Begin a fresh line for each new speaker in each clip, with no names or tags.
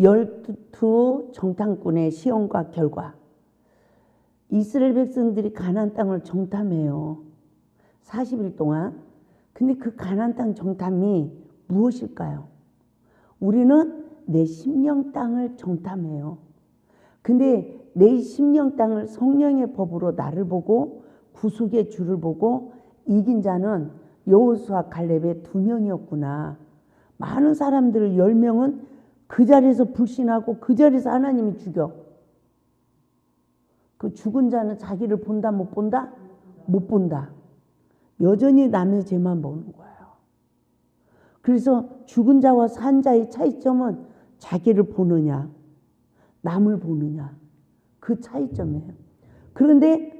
12 정탐꾼의 시험과 결과. 이스라엘 백성들이 가나안 땅을 정탐해요. 40일 동안. 근데 그 가나안 땅 정탐이 무엇일까요? 우리는 내 심령 땅을 정탐해요. 근데 내 심령 땅을 성령의 법으로 나를 보고 구속의 주를 보고 이긴 자는 여호수아 갈렙의 2명이었구나. 많은 사람들 10명은 그 자리에서 불신하고 그 자리에서 하나님이 죽여. 그 죽은 자는 자기를 본다 못 본다? 못 본다. 여전히 남의 죄만 보는 거예요. 그래서 죽은 자와 산 자의 차이점은 자기를 보느냐 남을 보느냐 그 차이점이에요. 그런데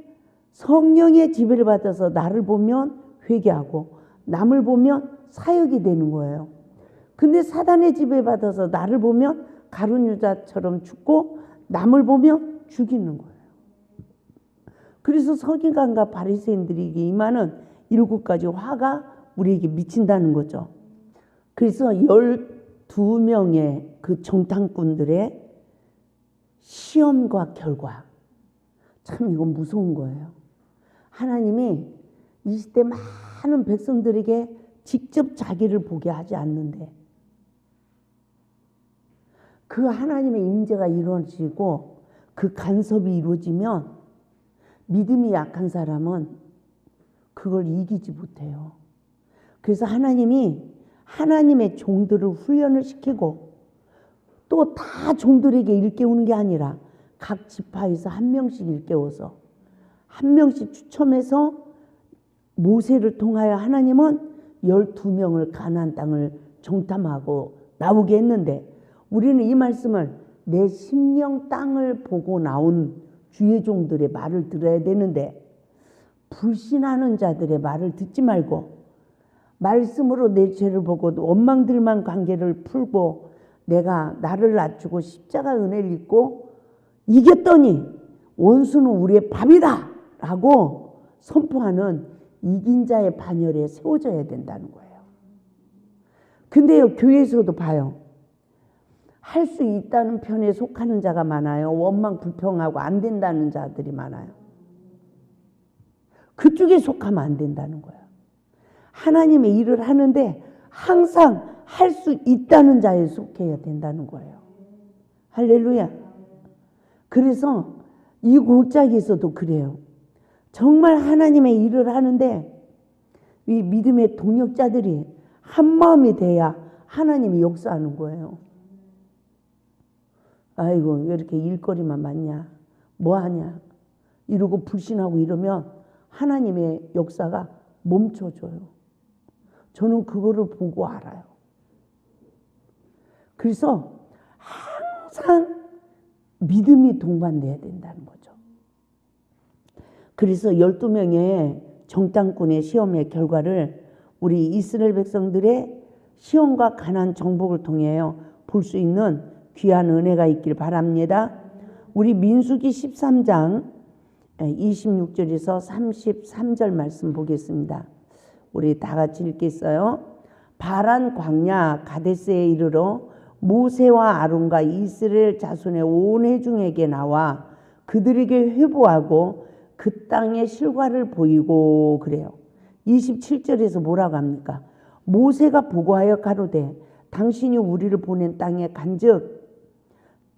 성령의 지배를 받아서 나를 보면 회개하고 남을 보면 사역이 되는 거예요. 근데 사단의 지배를 받아서 나를 보면 가룟 유다처럼 죽고 남을 보면 죽이는 거예요. 그래서 서기관과 바리새인들에게 임하는 7가지 화가 우리에게 미친다는 거죠. 그래서 12명의 그 정탐꾼들의 시험과 결과, 참 이건 무서운 거예요. 하나님이 이 시대 많은 백성들에게 직접 자기를 보게 하지 않는데 그 하나님의 임재가 이루어지고 그 간섭이 이루어지면 믿음이 약한 사람은 그걸 이기지 못해요. 그래서 하나님이 하나님의 종들을 훈련을 시키고 또 다 종들에게 일깨우는 게 아니라 각 지파에서 한 명씩 일깨워서 한 명씩 추첨해서 모세를 통하여 하나님은 12명을 가나안 땅을 정탐하고 나오게 했는데 우리는 이 말씀을 내 심령 땅을 보고 나온 주의 종들의 말을 들어야 되는데 불신하는 자들의 말을 듣지 말고 말씀으로 내 죄를 보고 원망들만 관계를 풀고 내가 나를 낮추고 십자가 은혜를 입고 이겼더니 원수는 우리의 밥이다 라고 선포하는 이긴 자의 반열에 세워져야 된다는 거예요. 근데요, 교회에서도 봐요. 할 수 있다는 편에 속하는 자가 많아요. 원망 불평하고 안 된다는 자들이 많아요. 그쪽에 속하면 안 된다는 거예요. 하나님의 일을 하는데 항상 할 수 있다는 자에 속해야 된다는 거예요. 할렐루야. 그래서 이 골짜기에서도 그래요. 정말 하나님의 일을 하는데 이 믿음의 동역자들이 한마음이 돼야 하나님이 역사하는 거예요. 아이고 왜 이렇게 일거리만 많냐 뭐하냐 이러고 불신하고 이러면 하나님의 역사가 멈춰져요. 저는 그거를 보고 알아요. 그래서 항상 믿음이 동반돼야 된다는 거죠. 그래서 12명의 정탐꾼의 시험의 결과를 우리 이스라엘 백성들의 시험과 가나안 정복을 통해 볼 수 있는 귀한 은혜가 있길 바랍니다. 우리 민수기 13장 26절에서 33절 말씀 보겠습니다. 우리 다 같이 읽겠어요. 바란 광야 가데스에 이르러 모세와 아론과 이스라엘 자손의 온 회중에게 나와 그들에게 회보하고 그 땅의 실과를 보이고 그래요. 27절에서 뭐라고 합니까? 모세가 보고하여 가로되 당신이 우리를 보낸 땅에 간즉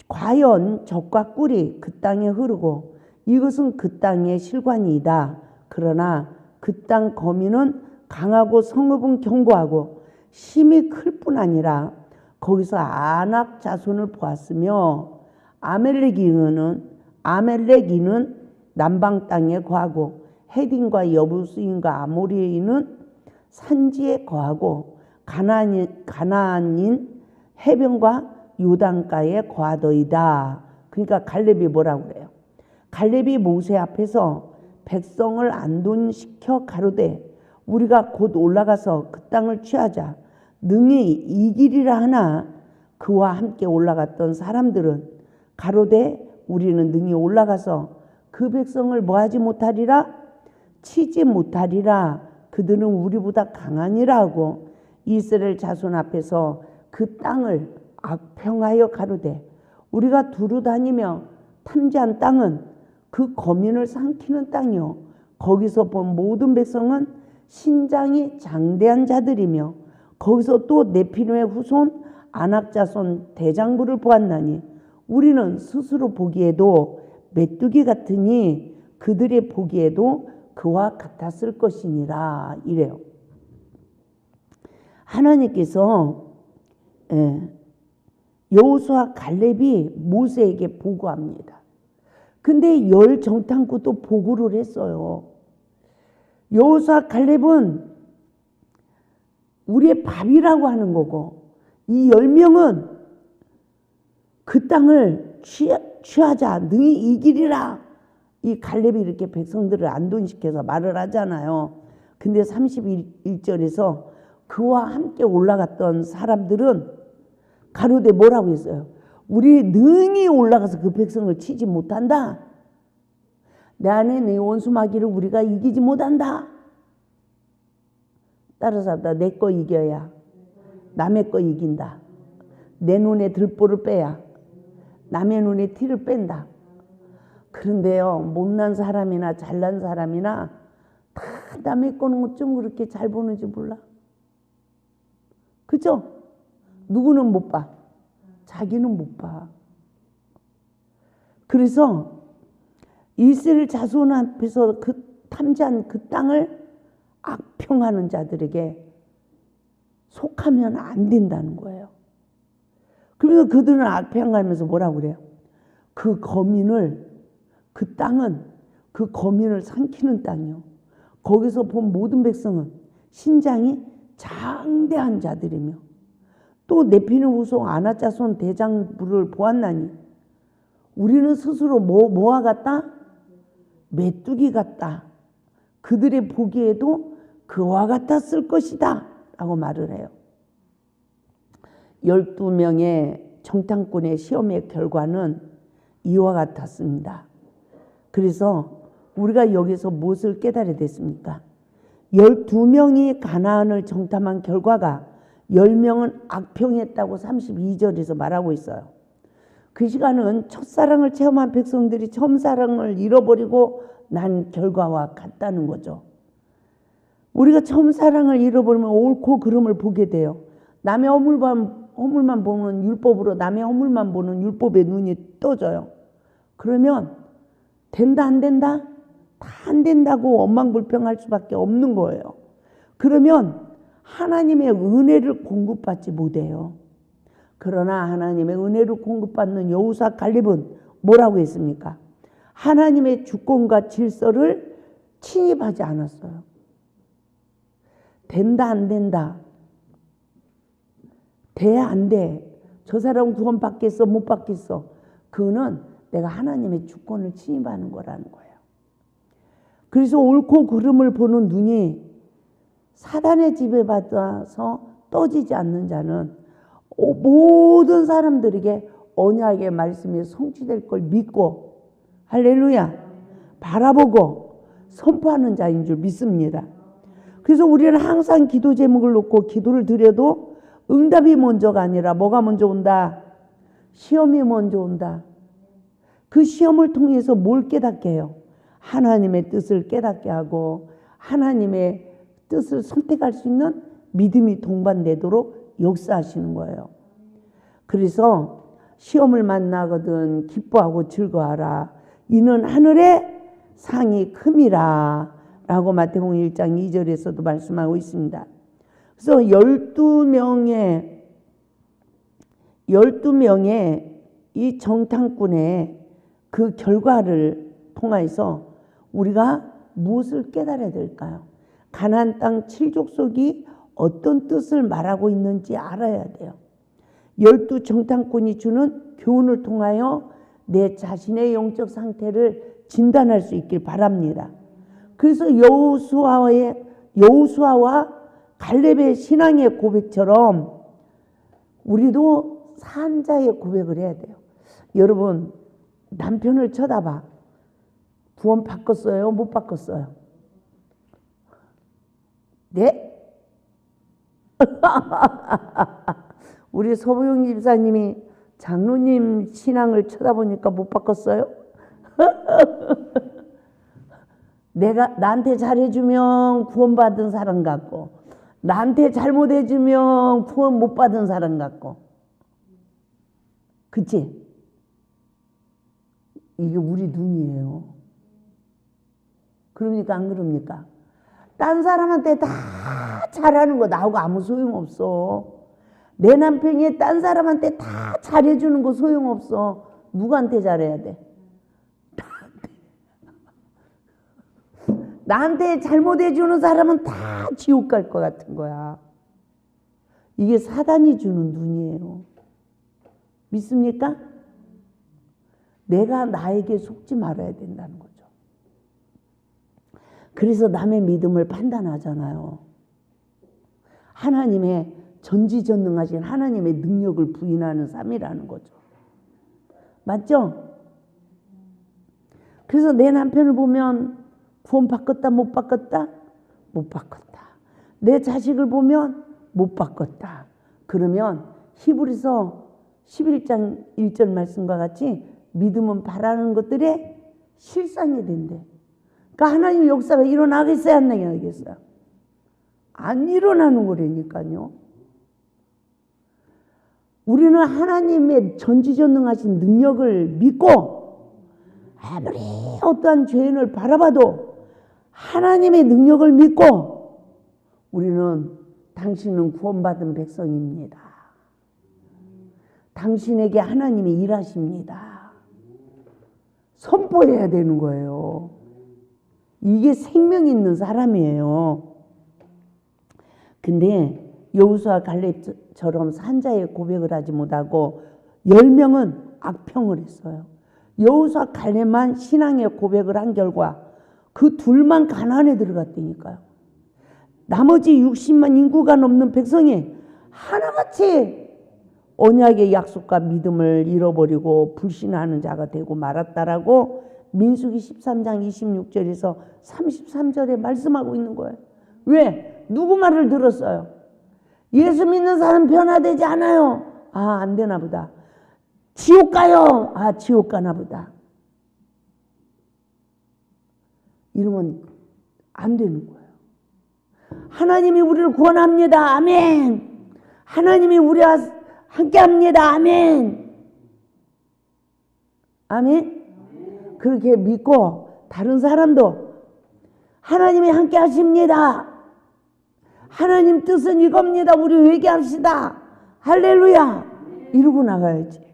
과연 젖과 꿀이 그 땅에 흐르고 이것은 그 땅의 실관이다. 그러나 그 땅 거민은 강하고 성읍은 견고하고 힘이 클 뿐 아니라 거기서 아낙 자손을 보았으며 아멜렉인은 남방 땅에 거하고 헤딘과 여부스인과 아모리인은 산지에 거하고 가나안인 해변과 요단가에 거하더이다. 그러니까 갈렙이 뭐라고 그래요? 갈렙이 모세 앞에서 백성을 안돈시켜 가로되 우리가 곧 올라가서 그 땅을 취하자 능히 이기리라 하나 그와 함께 올라갔던 사람들은 가로되 우리는 능히 올라가서 그 백성을 뭐하지 못하리라? 치지 못하리라. 그들은 우리보다 강하니라 하고 이스라엘 자손 앞에서 그 땅을 악평하여 가로되 우리가 두루 다니며 탐지한 땅은 그 거민을 삼키는 땅이요 거기서 본 모든 백성은 신장이 장대한 자들이며 거기서 또 네피림의 후손 아낙 자손 대장부를 보았나니 우리는 스스로 보기에도 메뚜기 같으니 그들의 보기에도 그와 같았을 것이니라 이래요. 하나님께서 여호수아 갈렙이 모세에게 보고합니다. 근데 열 정탐꾼도 보고를 했어요. 여호수아 갈렙은 우리의 밥이라고 하는 거고 이 10명은 그 땅을 취하자 능히 이기리라. 이 갈렙이 이렇게 백성들을 안돈시켜서 말을 하잖아요. 근데 31절에서 그와 함께 올라갔던 사람들은 가로되 뭐라고 했어요? 우리 능히 올라가서 그 백성을 치지 못한다. 내 안에 내 원수마귀를 우리가 이기지 못한다. 따라서 내 거 이겨야 남의 거 이긴다. 내 눈에 들보를 빼야 남의 눈에 티를 뺀다. 그런데요, 못난 사람이나 잘난 사람이나 다 남의 거는 어쩜 그렇게 잘 보는지 몰라. 그죠? 누구는 못 봐. 자기는 못 봐. 그래서 이스라엘 자손 앞에서 그 탐지한 그 땅을 악평하는 자들에게 속하면 안 된다는 거예요. 그래서 그들은 악평하면서 뭐라고 그래요? 그 거민을, 그 땅은 그 거민을 삼키는 땅이요. 거기서 본 모든 백성은 신장이 장대한 자들이며 또 네피림 후손 아낙 자손 대장부를 보았나니 우리는 스스로 뭐와 같다? 메뚜기 같다. 그들의 보기에도 그와 같았을 것이다 라고 말을 해요. 12명의 정탐꾼의 시험의 결과는 이와 같았습니다. 그래서 우리가 여기서 무엇을 깨달아야 됐습니까? 12명이 가나안을 정탐한 결과가 10명은 악평했다고 32절에서 말하고 있어요. 그 시간은 첫사랑을 체험한 백성들이 처음사랑을 잃어버리고 난 결과와 같다는 거죠. 우리가 처음사랑을 잃어버리면 옳고 그름을 보게 돼요. 남의 허물만 보는 율법으로 남의 허물만 보는 율법에 눈이 떠져요. 그러면 된다 안 된다? 다 안 된다고 원망불평할 수밖에 없는 거예요. 그러면 하나님의 은혜를 공급받지 못해요. 그러나 하나님의 은혜를 공급받는 여호수아 갈렙은 뭐라고 했습니까? 하나님의 주권과 질서를 침입하지 않았어요. 된다 안 된다. 돼 안 돼. 저 사람은 구원 받겠어 못 받겠어. 그거는 내가 하나님의 주권을 침입하는 거라는 거예요. 그래서 옳고 그름을 보는 눈이 사단의 지배받아서 떠지지 않는 자는 모든 사람들에게 언약의 말씀이 성취될 걸 믿고 할렐루야 바라보고 선포하는 자인 줄 믿습니다. 그래서 우리는 항상 기도 제목을 놓고 기도를 드려도 응답이 먼저가 아니라 뭐가 먼저 온다? 시험이 먼저 온다. 그 시험을 통해서 뭘 깨닫게 해요? 하나님의 뜻을 깨닫게 하고 하나님의 뜻을 선택할 수 있는 믿음이 동반되도록 역사하시는 거예요. 그래서 시험을 만나거든 기뻐하고 즐거워하라. 이는 하늘의 상이 큼이라 라고 마태복음 1장 2절에서도 말씀하고 있습니다. 그래서 12명의 이 정탐꾼의 그 결과를 통해서 우리가 무엇을 깨달아야 될까요? 가나안 땅 7족속이 어떤 뜻을 말하고 있는지 알아야 돼요. 12 정탐꾼이 주는 교훈을 통하여 내 자신의 영적 상태를 진단할 수 있길 바랍니다. 그래서 여호수아와 갈렙의 신앙의 고백처럼 우리도 산자의 고백을 해야 돼요. 여러분 남편을 쳐다봐. 구원 바꿨어요? 못 바꿨어요? 네? 우리 서부영 집사님이 장로님 신앙을 쳐다보니까 못 바꿨어요? 내가 나한테 잘해주면 구원받은 사람 같고 나한테 잘못해주면 구원 못 받은 사람 같고, 그치? 이게 우리 눈이에요. 그럽니까 안 그럽니까? 딴 사람한테 다 잘하는 거 나하고 아무 소용없어. 내 남편이 딴 사람한테 다 잘해주는 거 소용없어. 누구한테 잘해야 돼? 나한테 잘못해주는 사람은 다 지옥 갈 것 같은 거야. 이게 사단이 주는 눈이에요. 믿습니까? 내가 나에게 속지 말아야 된다는 거죠. 그래서 남의 믿음을 판단하잖아요. 하나님의 전지전능하신 하나님의 능력을 부인하는 삶이라는 거죠. 맞죠? 그래서 내 남편을 보면 구원 바꿨다 못 바꿨다? 못 바꿨다. 내 자식을 보면 못 바꿨다. 그러면 히브리서 11장 1절 말씀과 같이 믿음은 바라는 것들의 실상이 된대. 그러니까 하나님의 역사가 일어나겠어요 안 나겠어요? 안 일어나는 거라니까요. 우리는 하나님의 전지전능하신 능력을 믿고 아무리 어떠한 죄인을 바라봐도 하나님의 능력을 믿고 우리는 당신은 구원받은 백성입니다. 당신에게 하나님이 일하십니다. 선포해야 되는 거예요. 이게 생명 있는 사람이에요. 근데 여호수아 갈렙처럼 산자의 고백을 하지 못하고 10명은 악평을 했어요. 여호수아 갈렙만 신앙의 고백을 한 결과 그 둘만 가나안에 들어갔다니까요. 나머지 60만 인구가 넘는 백성이 하나같이 언약의 약속과 믿음을 잃어버리고 불신하는 자가 되고 말았다라고 민수기 13장 26절에서 33절에 말씀하고 있는 거예요. 왜? 누구 말을 들었어요? 예수 믿는 사람 변화되지 않아요. 아, 안 되나 보다. 지옥 가요. 아, 지옥 가나 보다. 이러면 안 되는 거예요. 하나님이 우리를 구원합니다. 아멘. 하나님이 우리와 함께 합니다. 아멘. 아멘. 그렇게 믿고 다른 사람도 하나님이 함께 하십니다. 하나님 뜻은 이겁니다. 우리 회개합시다. 할렐루야. 이러고 나가야지.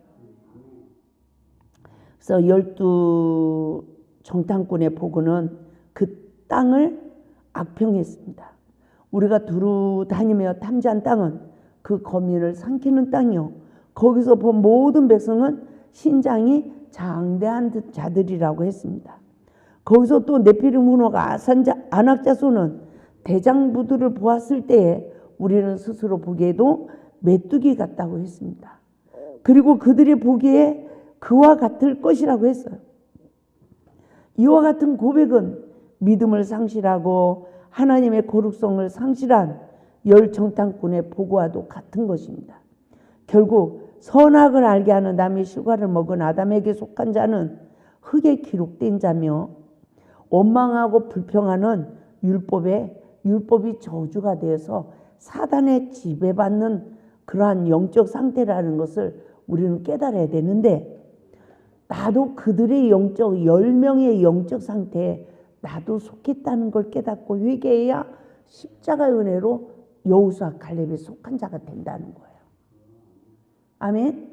그래서 12 정탐꾼의 보고는 그 땅을 악평했습니다. 우리가 두루 다니며 탐지한 땅은 그 거민을 삼키는 땅이요. 거기서 본 모든 백성은 신장이 장대한 자들이라고 했습니다. 거기서 또 네피림 후노가 안악자손은 대장부들을 보았을 때에 우리는 스스로 보기에도 메뚜기 같다고 했습니다. 그리고 그들이 보기에 그와 같을 것이라고 했어요. 이와 같은 고백은 믿음을 상실하고 하나님의 거룩성을 상실한 열 정탐꾼의 보고와도 같은 것입니다. 결국 선악을 알게 하는 남의 실과를 먹은 아담에게 속한 자는 흙에 기록된 자며 원망하고 불평하는 율법이 저주가 되어서 사단의 지배받는 그러한 영적 상태라는 것을 우리는 깨달아야 되는데, 나도 그들의 10명의 영적 상태에 나도 속했다는 걸 깨닫고 회개해야 십자가의 은혜로 여호수아 갈렙에 속한 자가 된다는 거예요. 아멘.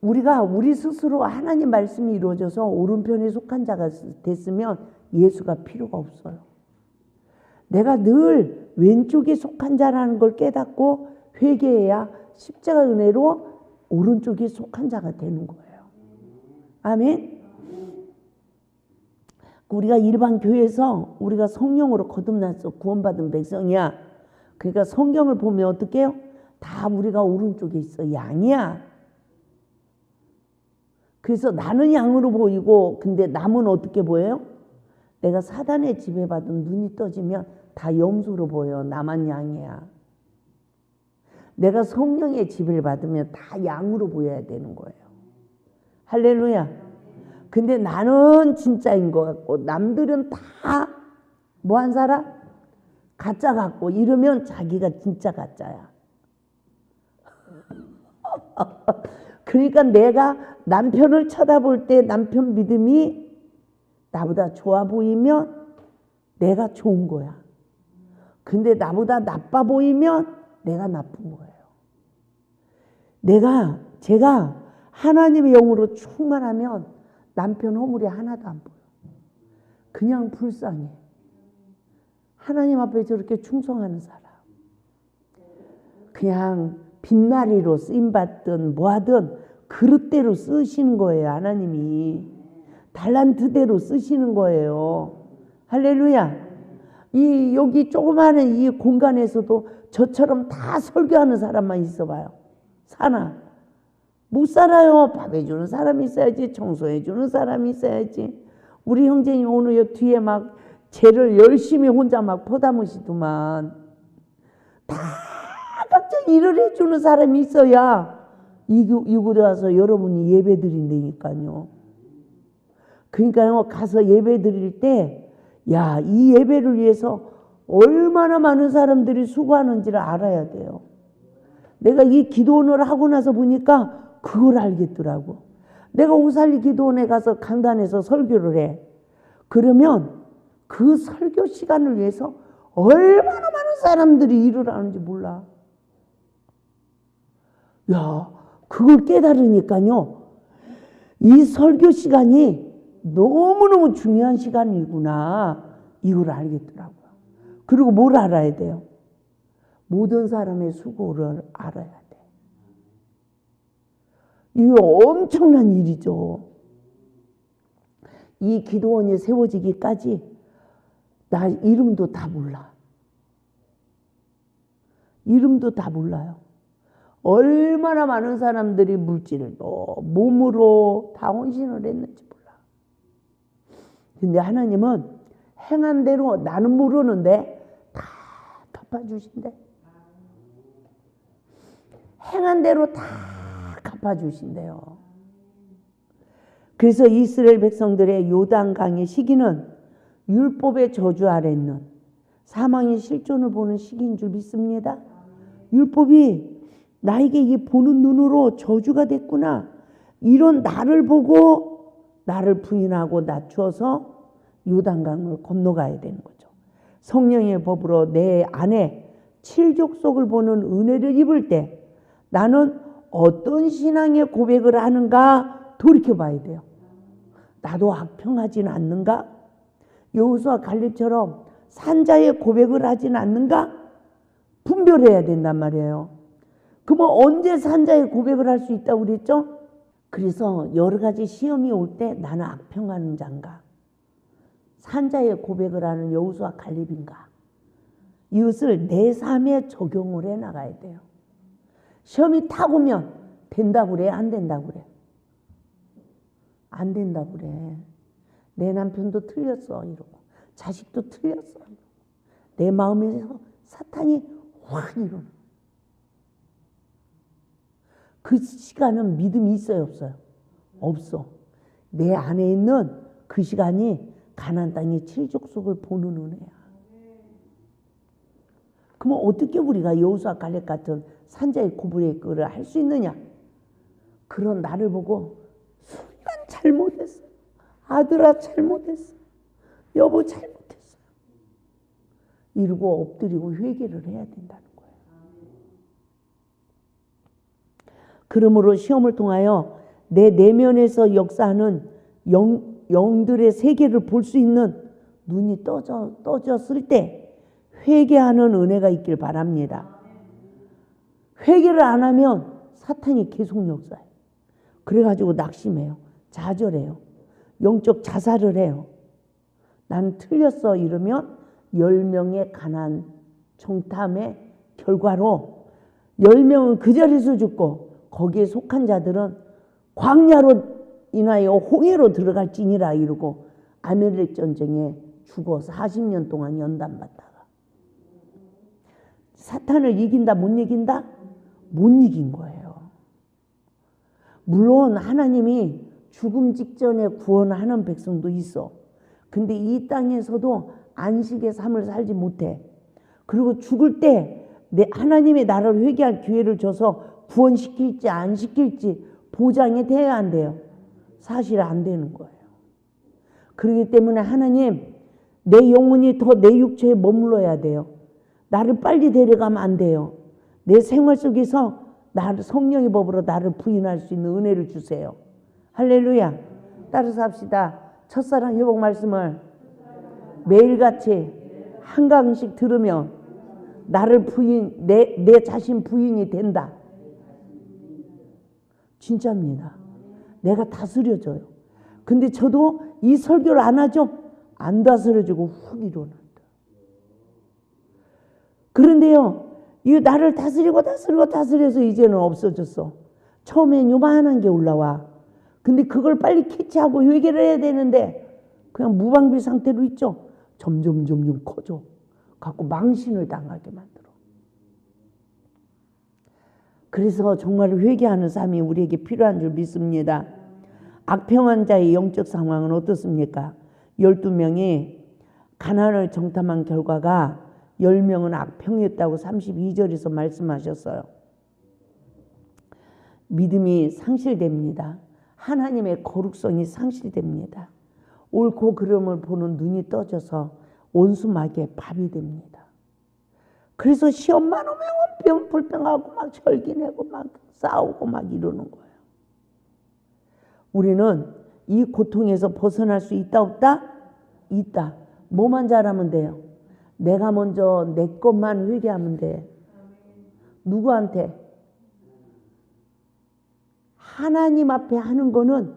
우리가 우리 스스로 하나님 말씀이 이루어져서 오른편에 속한 자가 됐으면 예수가 필요가 없어요. 내가 늘 왼쪽에 속한 자라는 걸 깨닫고 회개해야 십자가 은혜로 오른쪽에 속한 자가 되는 거예요. 아멘. 우리가 일반 교회에서 우리가 성령으로 거듭나서 구원받은 백성이야. 그러니까 성경을 보면 어떻게 해요? 다 우리가 오른쪽에 있어. 양이야. 그래서 나는 양으로 보이고 근데 남은 어떻게 보여요? 내가 사단의 지배받은 눈이 떠지면 다 염소로 보여. 나만 양이야. 내가 성령의 지배를 받으면 다 양으로 보여야 되는 거예요. 할렐루야. 근데 나는 진짜인 것 같고 남들은 다 뭐한 사람? 가짜 같고 이러면 자기가 진짜 가짜야. 그러니까 내가 남편을 쳐다볼 때 남편 믿음이 나보다 좋아 보이면 내가 좋은 거야. 근데 나보다 나빠 보이면 내가 나쁜 거예요. 제가 하나님의 영으로 충만하면 남편 허물이 하나도 안 보여. 그냥 불쌍해. 하나님 앞에 저렇게 충성하는 사람. 그냥 빛나리로 쓰임받든 뭐하든 그릇대로 쓰시는 거예요. 하나님이. 달란트대로 쓰시는 거예요. 할렐루야. 여기 조그마한 이 공간에서도 저처럼 다 설교하는 사람만 있어봐요. 사나? 못 살아요. 밥 해주는 사람이 있어야지. 청소해주는 사람이 있어야지. 우리 형제님 오늘 여 뒤에 막 죄를 열심히 혼자 막 퍼담으시더만. 다 각자 일을 해주는 사람이 있어야 이곳에 와서 여러분이 예배 드린다니까요. 그러니까요, 가서 예배 드릴 때, 야, 이 예배를 위해서 얼마나 많은 사람들이 수고하는지를 알아야 돼요. 내가 이 기도원을 하고 나서 보니까 그걸 알겠더라고. 내가 오살리 기도원에 가서 강단에서 설교를 해. 그러면 그 설교 시간을 위해서 얼마나 많은 사람들이 일을 하는지 몰라. 야, 그걸 깨달으니까요, 이 설교 시간이 너무너무 중요한 시간이구나, 이걸 알겠더라고요. 그리고 뭘 알아야 돼요? 모든 사람의 수고를 알아야 돼. 이거 엄청난 일이죠. 이 기도원이 세워지기까지 나 이름도 다 몰라. 이름도 다 몰라요. 얼마나 많은 사람들이 물질로, 몸으로 다 헌신을 했는지 몰라. 근데 하나님은 행한 대로 나는 모르는데 다 갚아주신대. 행한 대로 다 갚아주신대요. 그래서 이스라엘 백성들의 요단강의 시기는 율법의 저주 아래 있는 사망의 실존을 보는 시기인 줄 믿습니다. 율법이 나에게 이 보는 눈으로 저주가 됐구나, 이런 나를 보고 나를 부인하고 낮추어서 요단강을 건너가야 되는 거죠. 성령의 법으로 내 안에 칠족속을 보는 은혜를 입을 때 나는 어떤 신앙의 고백을 하는가 돌이켜봐야 돼요. 나도 악평하진 않는가? 여호수아 갈렙처럼 산자의 고백을 하진 않는가? 분별해야 된단 말이에요. 그러면 언제 산자의 고백을 할 수 있다고 그랬죠? 그래서 여러 가지 시험이 올 때 나는 악평하는 자인가? 산자의 고백을 하는 여호수아 갈렙인가? 이것을 내 삶에 적용을 해 나가야 돼요. 시험이 탁 오면 된다고 그래? 안 된다고 그래? 안 된다고 그래. 내 남편도 틀렸어 이러고, 자식도 틀렸어 이러고, 내 마음에서 사탄이 확 일어나. 그 시간은 믿음이 있어요, 없어요? 없어. 내 안에 있는 그 시간이 가나안 땅의 칠족속을 보는 은혜야. 그러면 어떻게 우리가 여호수아 갈렙 같은 산자의 고백을 할 수 있느냐? 그런 나를 보고 순간 잘못했어, 아들아 잘못했어, 여보 잘못했어, 이러고 엎드리고 회개를 해야 된다는 거예요. 그러므로 시험을 통하여 내 내면에서 역사하는 영들의 세계를 볼 수 있는 눈이 떠졌을 때 회개하는 은혜가 있길 바랍니다. 회개를 안 하면 사탄이 계속 역사해요. 그래가지고 낙심해요. 좌절해요. 영적 자살을 해요. 난 틀렸어 이러면 10명의 가난 정탐의 결과로 10명은 그 자리에서 죽고, 거기에 속한 자들은 광야로 인하여 홍해로 들어갈지니라 이러고 아멜렉 전쟁에 죽어 40년 동안 연단받다가. 사탄을 이긴다 못 이긴다? 못 이긴 거예요. 물론 하나님이 죽음 직전에 구원하는 백성도 있어. 근데 이 땅에서도 안식의 삶을 살지 못해. 그리고 죽을 때 하나님이 나를 회개할 기회를 줘서 구원시킬지 안 시킬지 보장이 돼야 안 돼요. 사실 안 되는 거예요. 그렇기 때문에 하나님, 내 영혼이 더 내 육체에 머물러야 돼요. 나를 빨리 데려가면 안 돼요. 내 생활 속에서 나를 성령의 법으로 나를 부인할 수 있는 은혜를 주세요. 할렐루야. 따라서 합시다. 첫사랑 회복 말씀을 매일같이 한강씩 들으며 나를 내 자신 부인이 된다. 진짜입니다. 내가 다스려져요. 근데 저도 이 설교를 안 하죠? 안 다스려지고 훅 일어난다. 그런데요, 이 나를 다스려서 이제는 없어졌어. 처음엔 요만한 게 올라와. 근데 그걸 빨리 캐치하고 회개를 해야 되는데 그냥 무방비 상태로 있죠. 점점 커져. 갖고 망신을 당하게 만들어. 그래서 정말 회개하는 삶이 우리에게 필요한 줄 믿습니다. 악평한 자의 영적 상황은 어떻습니까? 12명이 가난을 정탐한 결과가 10명은 악평이었다고 32절에서 말씀하셨어요. 믿음이 상실됩니다. 하나님의 거룩성이 상실됩니다. 옳고 그름을 보는 눈이 떠져서 온수막에 밥이 됩니다. 그래서 시험만 오면 원평 불평하고 막 절기내고 막 싸우고 막 이러는 거예요. 우리는 이 고통에서 벗어날 수 있다 없다? 있다. 뭐만 잘하면 돼요? 내가 먼저 내 것만 회개하면 돼. 누구한테? 하나님 앞에 하는 거는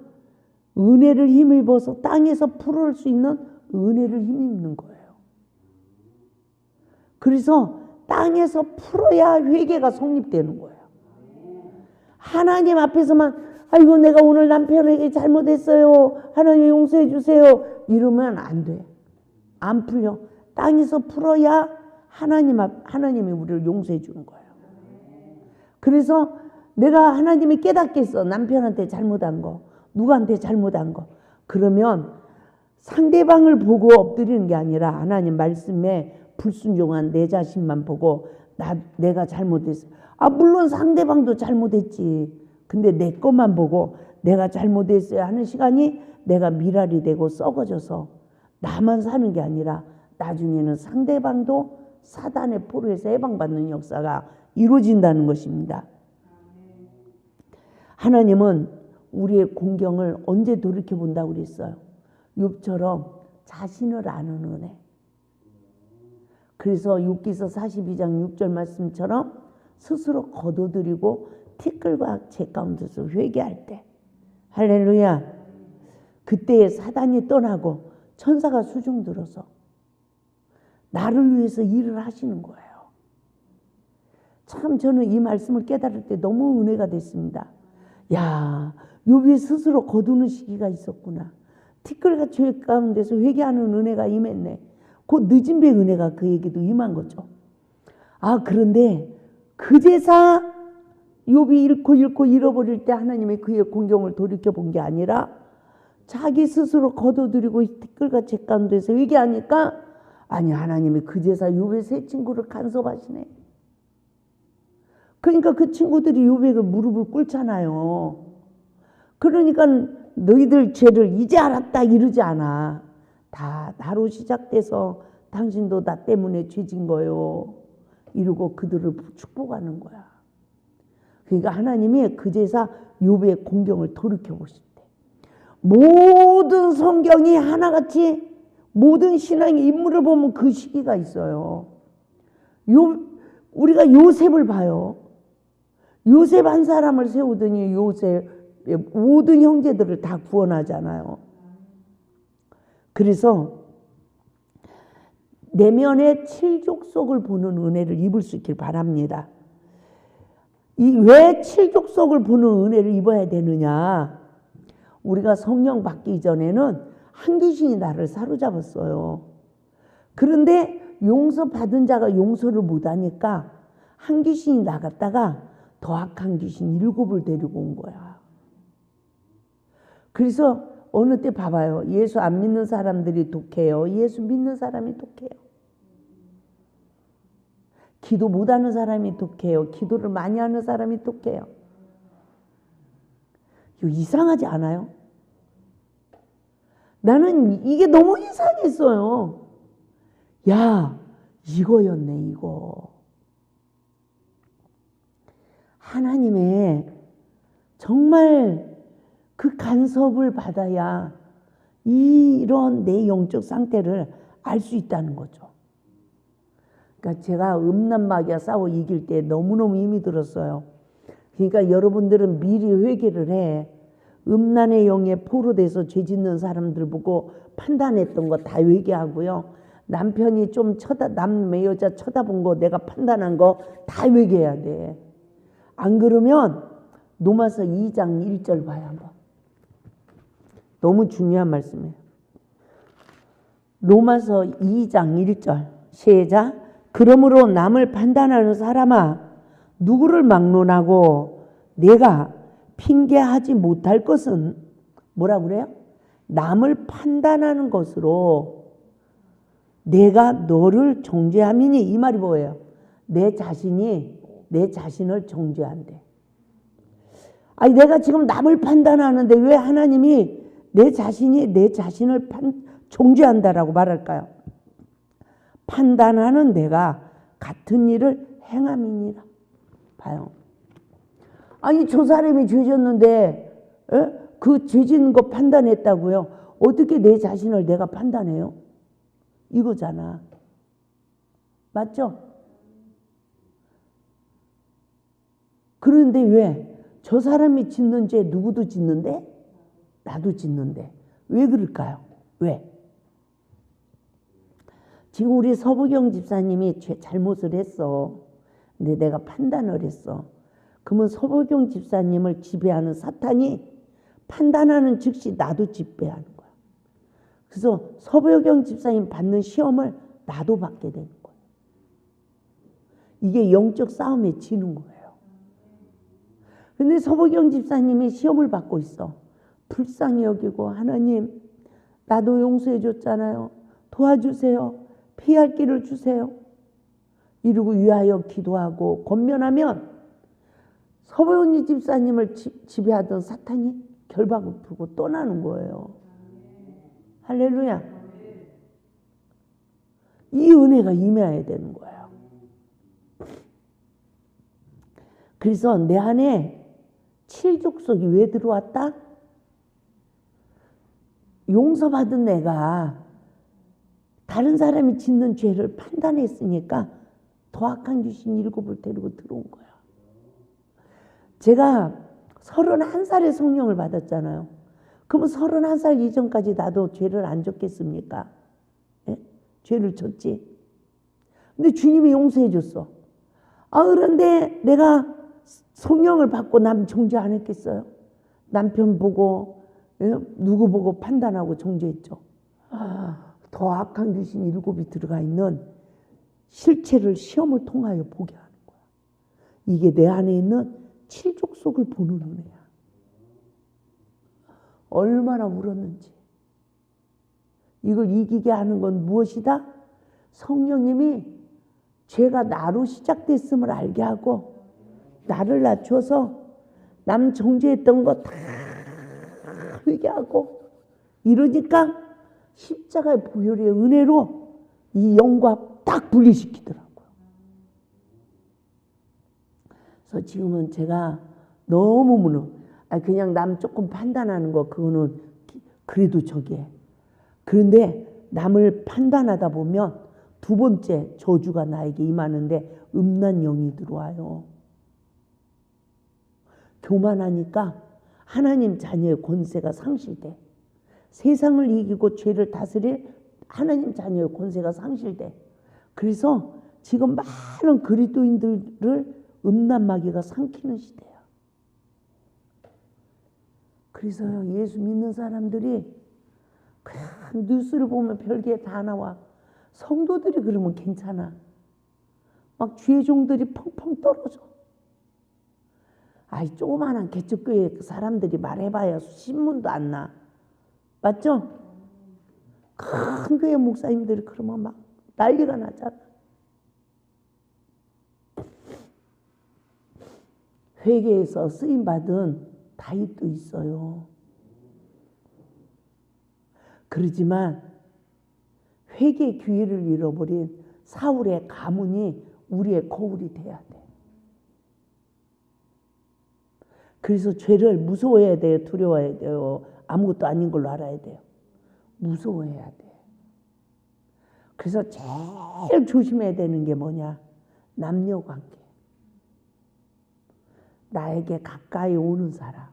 은혜를 힘입어서 땅에서 풀을 수 있는 은혜를 힘입는 거예요. 그래서 땅에서 풀어야 회개가 성립되는 거예요. 하나님 앞에서만 아이고 내가 오늘 남편에게 잘못했어요. 하나님 용서해 주세요. 이러면 안 돼. 안 풀려. 땅에서 풀어야 하나님이 우리를 용서해 주는 거예요. 그래서 내가 하나님이 깨닫겠어. 남편한테 잘못한 거. 누구한테 잘못한 거. 그러면 상대방을 보고 엎드리는 게 아니라 하나님 말씀에 불순종한 내 자신만 보고 내가 잘못했어. 물론 상대방도 잘못했지. 근데 내 것만 보고 내가 잘못했어요 하는 시간이 내가 미랄이 되고 썩어져서 나만 사는 게 아니라 나중에는 상대방도 사단의 포로에서 해방받는 역사가 이루어진다는 것입니다. 하나님은 우리의 공경을 언제 돌이켜본다고 그랬어요? 욥처럼 자신을 아는 은혜. 그래서 욥기서 42장 6절 말씀처럼 스스로 거둬들이고 티끌과 재 가운데서 회개할 때 할렐루야. 그때에 사단이 떠나고 천사가 수중 들어서 나를 위해서 일을 하시는 거예요. 참 저는 이 말씀을 깨달을 때 너무 은혜가 됐습니다. 야, 욥이 스스로 거두는 시기가 있었구나. 티끌과 죄 가운데서 회개하는 은혜가 임했네. 곧 늦은 배 은혜가 그에게도 임한 거죠. 그런데 그제서 욥이 잃고 잃어버릴 때 하나님이 그의 공경을 돌이켜본 게 아니라 자기 스스로 거둬들이고 티끌과 재 가운데서 회개하니까 아니 하나님이 그제서 욥의 세 친구를 간섭하시네. 그러니까 그 친구들이 욥에게 무릎을 꿇잖아요. 그러니까 너희들 죄를 이제 알았다 이러지 않아. 다 나로 시작돼서 당신도 나 때문에 죄진 거요. 이러고 그들을 축복하는 거야. 그러니까 하나님이 그제서 욥의 공경을 돌이켜 보실 때 모든 성경이 하나같이 모든 신앙의 인물을 보면 그 시기가 있어요. 우리가 요셉을 봐요. 요셉 한 사람을 세우더니 요셉 모든 형제들을 다 구원하잖아요. 그래서 내면의 칠족속을 보는 은혜를 입을 수 있길 바랍니다. 왜 칠족속을 보는 은혜를 입어야 되느냐? 우리가 성령 받기 전에는 한 귀신이 나를 사로잡았어요. 그런데 용서받은 자가 용서를 못하니까 한 귀신이 나갔다가 더 악한 귀신 7을 데리고 온 거야. 그래서 어느 때 봐봐요. 예수 안 믿는 사람들이 독해요. 예수 믿는 사람이 독해요. 기도 못하는 사람이 독해요. 기도를 많이 하는 사람이 독해요. 이거 이상하지 않아요? 나는 이게 너무 이상했어요. 야, 이거였네, 이거. 하나님의 정말 그 간섭을 받아야 이런 내 영적 상태를 알 수 있다는 거죠. 그러니까 제가 음란마귀와 싸워 이길 때 너무너무 힘이 들었어요. 그러니까 여러분들은 미리 회개를 해. 음란의 영에 포로돼서 죄 짓는 사람들 보고 판단했던 거 다 회개하고요. 남편이 좀 남의 여자 쳐다본 거 내가 판단한 거 다 회개해야 돼. 안 그러면 로마서 2장 1절 봐요 한번. 너무 중요한 말씀이에요. 로마서 2장 1절 시작. 그러므로 남을 판단하는 사람아 누구를 막론하고 내가 핑계하지 못할 것은 뭐라고 그래요? 남을 판단하는 것으로 내가 너를 정죄함이니. 이 말이 뭐예요? 내 자신이 내 자신을 정죄한대. 아니 내가 지금 남을 판단하는데 왜 하나님이 내 자신이 내 자신을 정죄한다라고 말할까요? 판단하는 내가 같은 일을 행함이니라. 봐요. 아니 저 사람이 죄졌는데 그 죄진 거 판단했다고요? 어떻게 내 자신을 내가 판단해요? 이거잖아. 맞죠? 그런데 왜? 저 사람이 짓는 죄 누구도 짓는데? 나도 짓는데. 왜 그럴까요? 왜? 지금 우리 서부경 집사님이 잘못을 했어. 근데 내가 판단을 했어. 그러면 서부경 집사님을 지배하는 사탄이 판단하는 즉시 나도 지배하는 거야. 그래서 서부경 집사님 받는 시험을 나도 받게 되는 거야. 이게 영적 싸움에 지는 거예요. 근데 서부경 집사님이 시험을 받고 있어. 불쌍히 여기고 하나님 나도 용서해 줬잖아요. 도와주세요. 피할 길을 주세요. 이러고 위하여 기도하고 권면하면 서부경 집사님을 지배하던 사탄이 결박을 풀고 떠나는 거예요. 할렐루야. 이 은혜가 임해야 되는 거예요. 그래서 내 안에 칠족속이 왜 들어왔다? 용서받은 내가 다른 사람이 짓는 죄를 판단했으니까 더 악한 귀신 7을 데리고 들어온 거야. 제가 31살에 성령을 받았잖아요. 그러면 31살 이전까지 나도 죄를 안 졌겠습니까? 예? 죄를 졌지. 근데 주님이 용서해 줬어. 그런데 내가 성령을 받고 남 정죄 안 했겠어요? 남편 보고 누구 보고 판단하고 정죄했죠. 더 악한 귀신 7이 들어가 있는 실체를 시험을 통하여 보게 하는 거야. 이게 내 안에 있는 칠족속을 보는 은혜야. 얼마나 울었는지. 이걸 이기게 하는 건 무엇이다? 성령님이 죄가 나로 시작됐음을 알게 하고 나를 낮춰서 남 정죄했던 거 다 회개하고 이러니까 십자가의 보혈의 은혜로 이 영과 딱 분리시키더라고요. 그래서 지금은 제가 너무 그냥 남 조금 판단하는 거 그거는 그래도 저기에. 그런데 남을 판단하다 보면 두 번째 저주가 나에게 임하는데 음란 영이 들어와요. 교만하니까 하나님 자녀의 권세가 상실돼. 세상을 이기고 죄를 다스릴 하나님 자녀의 권세가 상실돼. 그래서 지금 많은 그리스도인들을 음란마귀가 삼키는 시대야. 그래서요, 예수 믿는 사람들이 그냥 뉴스를 보면 별게 다 나와. 성도들이 그러면 괜찮아. 막 죄종들이 펑펑 떨어져. 아이 조그마한 개척교회 사람들이 말해봐야 신문도 안 나. 맞죠? 큰 교회 목사님들이 그러면 막 난리가 나잖아. 회개에서 쓰임받은 다윗도 있어요. 그러지만 회개 기회를 잃어버린 사울의 가문이 우리의 거울이 돼야 돼. 그래서 죄를 무서워해야 돼요? 두려워해야 돼요? 아무것도 아닌 걸로 알아야 돼요? 무서워해야 돼. 그래서 제일 조심해야 되는 게 뭐냐? 남녀관계. 나에게 가까이 오는 사람.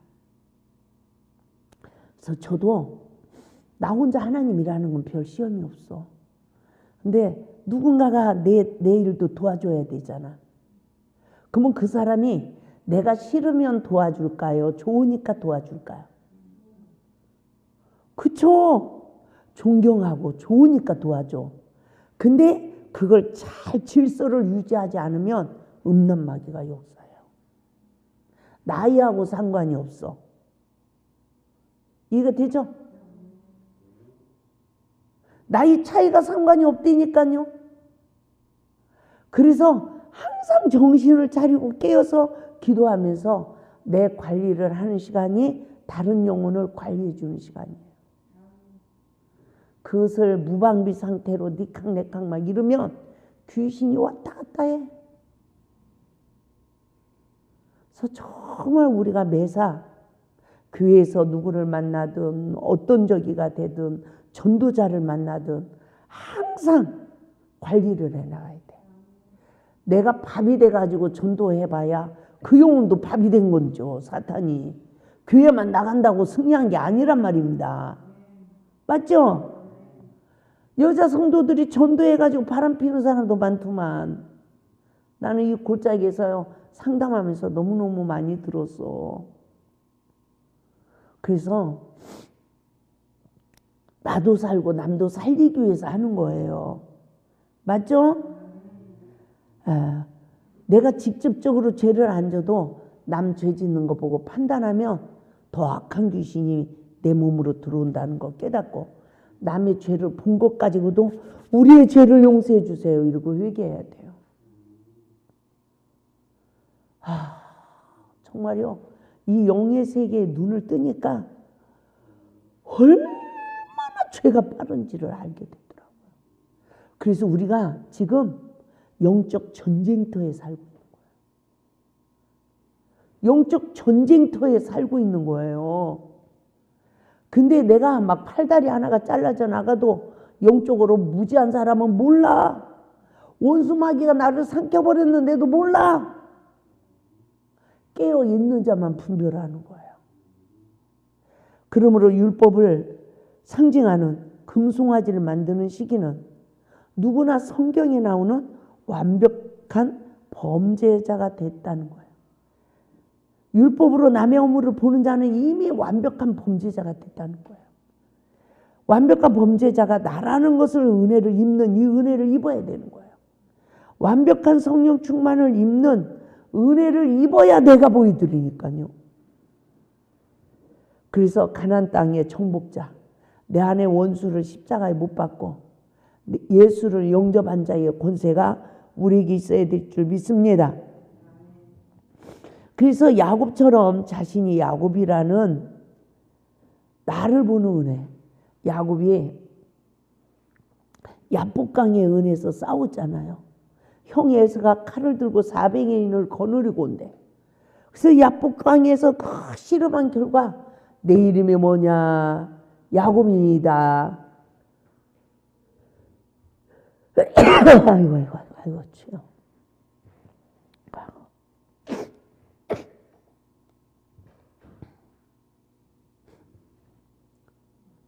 그래서 저도 나 혼자 하나님이라는 건 별 시험이 없어. 근데 누군가가 내 일도 도와줘야 되잖아. 그러면 그 사람이 내가 싫으면 도와줄까요? 좋으니까 도와줄까요? 그쵸? 존경하고 좋으니까 도와줘. 근데 그걸 잘 질서를 유지하지 않으면 음란마귀가 역사해요. 나이하고 상관이 없어. 이해가 되죠? 나이 차이가 상관이 없다니까요. 그래서 항상 정신을 차리고 깨어서 기도하면서 내 관리를 하는 시간이 다른 영혼을 관리해 주는 시간이에요. 그것을 무방비 상태로 니캉내캉 막 이러면 귀신이 왔다 갔다 해. 그래서 정말 우리가 매사 교회에서 누구를 만나든 어떤 저기가 되든 전도자를 만나든 항상 관리를 해나가야 돼. 내가 밥이 돼가지고 전도해봐야 그 영혼도 밥이 된 거죠. 사탄이. 교회만 나간다고 승리한 게 아니란 말입니다. 맞죠? 여자 성도들이 전도해가지고 바람 피는 사람도 많더만. 나는 이 골짜기에서 상담하면서 너무너무 많이 들었어. 그래서 나도 살고 남도 살리기 위해서 하는 거예요. 맞죠? 내가 직접적으로 죄를 안 져도 남 죄 짓는 거 보고 판단하면 더 악한 귀신이 내 몸으로 들어온다는 거 깨닫고 남의 죄를 본 것 가지고도 우리의 죄를 용서해 주세요 이러고 회개해야 돼요. 정말요. 이 영의 세계에 눈을 뜨니까 얼마나 죄가 빠른지를 알게 되더라고요. 그래서 우리가 지금 영적 전쟁터에 살고 있는 거예요. 영적 전쟁터에 살고 있는 거예요. 근데 내가 막 팔다리 하나가 잘라져 나가도 영적으로 무지한 사람은 몰라. 원수마귀가 나를 삼켜버렸는데도 몰라. 깨어있는 자만 분별하는 거예요. 그러므로 율법을 상징하는 금송아지를 만드는 시기는 누구나 성경에 나오는 완벽한 범죄자가 됐다는 거예요. 율법으로 남의 허물을 보는 자는 이미 완벽한 범죄자가 됐다는 거예요. 완벽한 범죄자가 나라는 것을 은혜를 입는 이 은혜를 입어야 되는 거예요. 완벽한 성령 충만을 입는 은혜를 입어야 내가 보이더라니까요. 그래서 가나안 땅의 정복자, 내 안의 원수를 십자가에 못 박고 예수를 영접한 자의 권세가 우리에게 있어야 될 줄 믿습니다. 그래서 야곱처럼 자신이 야곱이라는 나를 보는 은혜, 야곱이 야복강의 은혜에서 싸웠잖아요. 형 에서가 칼을 들고 400인을 거느리고 온대. 그래서 야복강에서 그 씨름한 결과 내 이름이 뭐냐? 야곱이다. 아이고, 치요.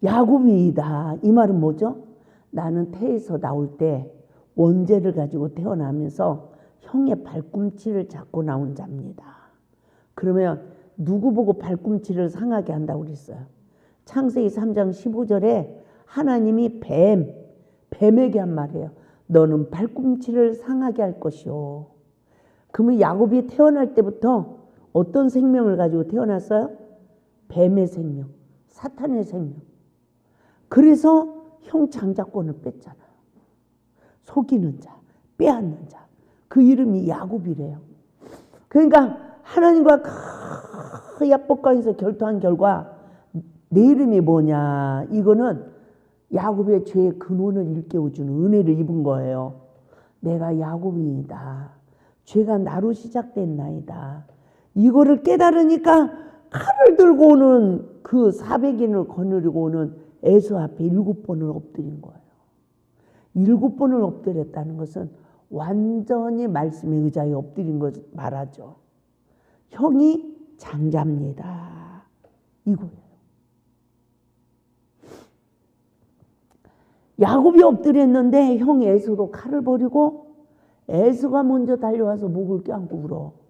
야곱이다. 이 말은 뭐죠? 나는 태에서 나올 때 원죄를 가지고 태어나면서 형의 발꿈치를 잡고 나온 자입니다. 그러면 누구 보고 발꿈치를 상하게 한다고 그랬어요? 창세기 3장 15절에 하나님이 뱀에게 한 말이에요. 너는 발꿈치를 상하게 할 것이요. 그러면 야곱이 태어날 때부터 어떤 생명을 가지고 태어났어요? 뱀의 생명, 사탄의 생명. 그래서 형 장자권을 뺐잖아요. 속이는 자, 빼앗는 자. 그 이름이 야곱이래요. 그러니까 하나님과 그 야복강에서 결투한 결과 내 이름이 뭐냐? 이거는 야곱의 죄의 근원을 일깨워주는 은혜를 입은 거예요. 내가 야곱이다. 죄가 나로 시작됐나이다. 이거를 깨달으니까 칼을 들고 오는 그 400인을 거느리고 오는 에서 앞에 7번을 엎드린 거예요. 7번을 엎드렸다는 것은 완전히 말씀에 의자에 엎드린 것 말하죠. 형이 장자입니다. 이거예요. 야곱이 엎드렸는데 형 에서도 칼을 버리고 에서가 먼저 달려와서 목을 껴안고 울어.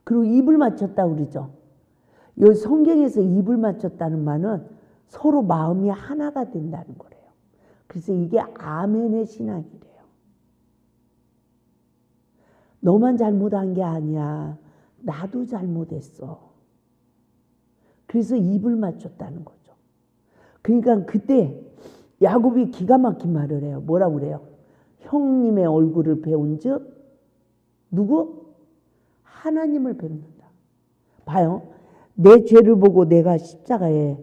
그리고 입을 맞췄다 그러죠. 여기 성경에서 입을 맞췄다는 말은 서로 마음이 하나가 된다는 거래요. 그래서 이게 아멘의 신앙이래요. 너만 잘못한 게 아니야. 나도 잘못했어. 그래서 입을 맞췄다는 거죠. 그러니까 그때 야곱이 기가 막힌 말을 해요. 뭐라고 그래요? 형님의 얼굴을 배운 즉 누구? 하나님을 뵙는다. 봐요. 내 죄를 보고 내가 십자가에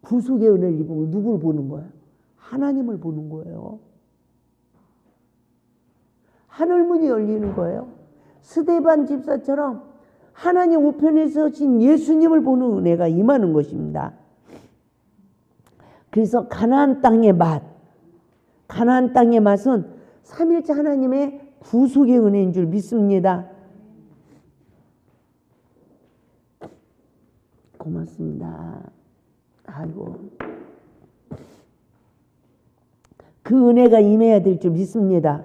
구속의 은혜를 입으면 누구를 보는 거예요? 하나님을 보는 거예요. 하늘문이 열리는 거예요. 스데반 집사처럼 하나님 우편에 서신 예수님을 보는 은혜가 임하는 것입니다. 그래서 가나안 땅의 맛, 가나안 땅의 맛은 삼일째 하나님의 구속의 은혜인 줄 믿습니다. 고맙습니다. 아이고. 그 은혜가 임해야 될 줄 믿습니다.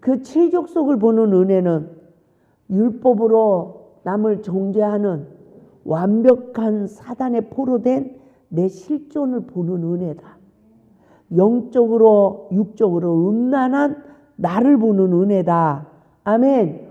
그 칠족속을 보는 은혜는 율법으로 남을 정죄하는 완벽한 사단에 포로된 내 실존을 보는 은혜다. 영적으로 육적으로 음란한 나를 보는 은혜다. 아멘.